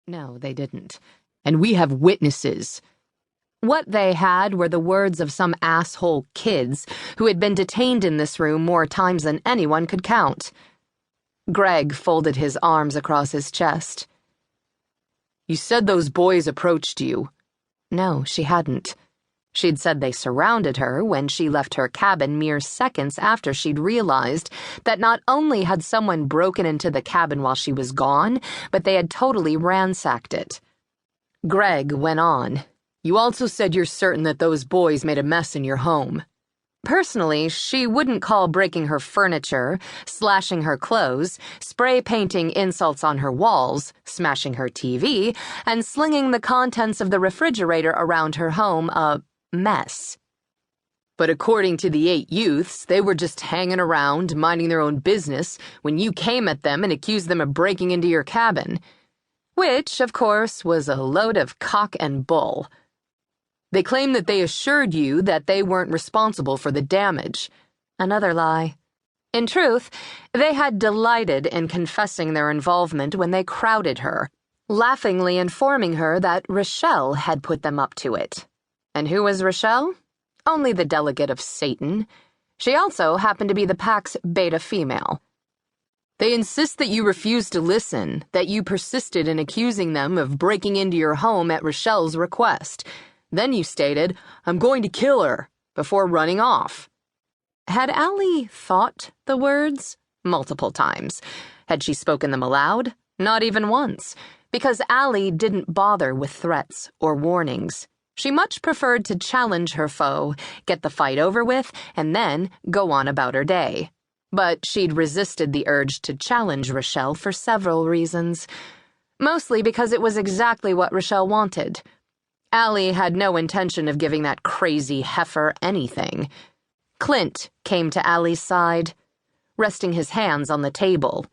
No, they didn't. And we have witnesses. What they had were the words of some asshole kids who had been detained in this room more times than anyone could count. Greg folded his arms across his chest. You said those boys approached you. No, she hadn't. She'd said they surrounded her when she left her cabin mere seconds after she'd realized that not only had someone broken into the cabin while she was gone, but they had totally ransacked it. Greg went on. You also said you're certain that those boys made a mess in your home. Personally, she wouldn't call breaking her furniture, slashing her clothes, spray painting insults on her walls, smashing her TV, and slinging the contents of the refrigerator around her home a mess. But according to the 8 youths, they were just hanging around, minding their own business, when you came at them and accused them of breaking into your cabin. Which, of course, was a load of cock and bull. They claimed that they assured you that they weren't responsible for the damage. Another lie. In truth, they had delighted in confessing their involvement when they crowded her, laughingly informing her that Rochelle had put them up to it. And who was Rochelle? Only the delegate of Satan. She also happened to be the pack's beta female. They insist that you refused to listen, that you persisted in accusing them of breaking into your home at Rochelle's request. Then you stated, I'm going to kill her, before running off. Had Allie thought the words? Multiple times. Had she spoken them aloud? Not even once, because Allie didn't bother with threats or warnings. She much preferred to challenge her foe, get the fight over with, and then go on about her day. But she'd resisted the urge to challenge Rochelle for several reasons. Mostly because it was exactly what Rochelle wanted. Allie had no intention of giving that crazy heifer anything. Clint came to Allie's side, resting his hands on the table.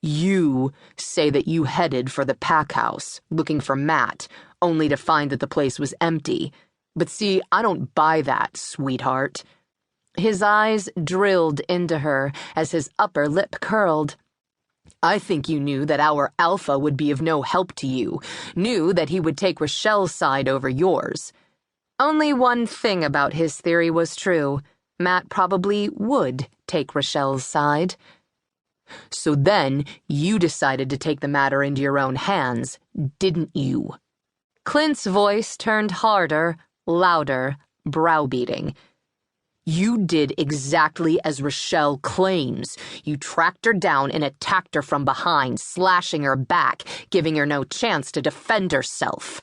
You say that you headed for the pack house, looking for Matt, only to find that the place was empty. But see, I don't buy that, sweetheart. His eyes drilled into her as his upper lip curled. I think you knew that our alpha would be of no help to you, knew that he would take Rochelle's side over yours. Only one thing about his theory was true. Matt probably would take Rochelle's side. So then, you decided to take the matter into your own hands, didn't you? Clint's voice turned harder, louder, browbeating. You did exactly as Rochelle claims. You tracked her down and attacked her from behind, slashing her back, giving her no chance to defend herself.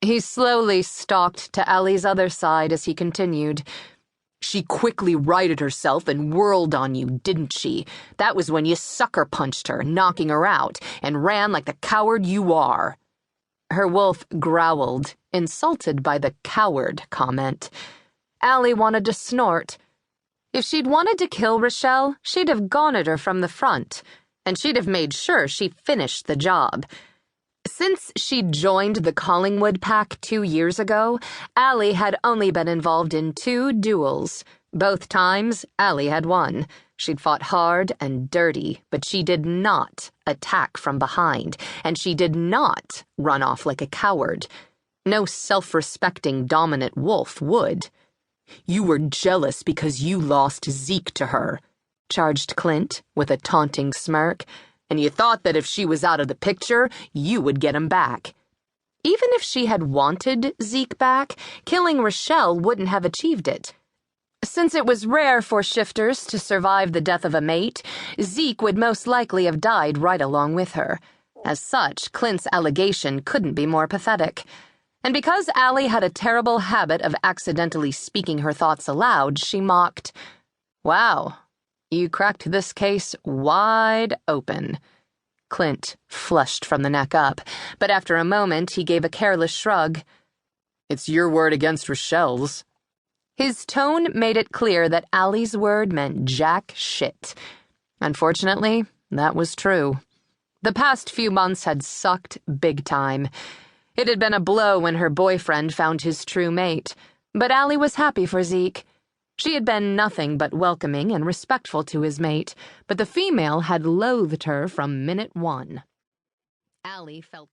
He slowly stalked to Allie's other side as he continued. She quickly righted herself and whirled on you, didn't she? That was when you sucker punched her, knocking her out, and ran like the coward you are. Her wolf growled, insulted by the coward comment. Allie wanted to snort. If she'd wanted to kill Rochelle, she'd have gone at her from the front, and she'd have made sure she finished the job. Since she'd joined the Collingwood Pack 2 years ago, Allie had only been involved in 2 duels. Both times, Allie had won. She'd fought hard and dirty, but she did not attack from behind, and she did not run off like a coward. No self-respecting dominant wolf would. You were jealous because you lost Zeke to her, charged Clint with a taunting smirk, and you thought that if she was out of the picture, you would get him back. Even if she had wanted Zeke back, killing Rochelle wouldn't have achieved it. Since it was rare for shifters to survive the death of a mate, Zeke would most likely have died right along with her. As such, Clint's allegation couldn't be more pathetic. And because Allie had a terrible habit of accidentally speaking her thoughts aloud, she mocked, Wow, you cracked this case wide open. Clint flushed from the neck up, but after a moment he gave a careless shrug. It's your word against Rochelle's. His tone made it clear that Allie's word meant jack shit. Unfortunately, that was true. The past few months had sucked big time. It had been a blow when her boyfriend found his true mate, but Allie was happy for Zeke. She had been nothing but welcoming and respectful to his mate, but the female had loathed her from minute one. Allie felt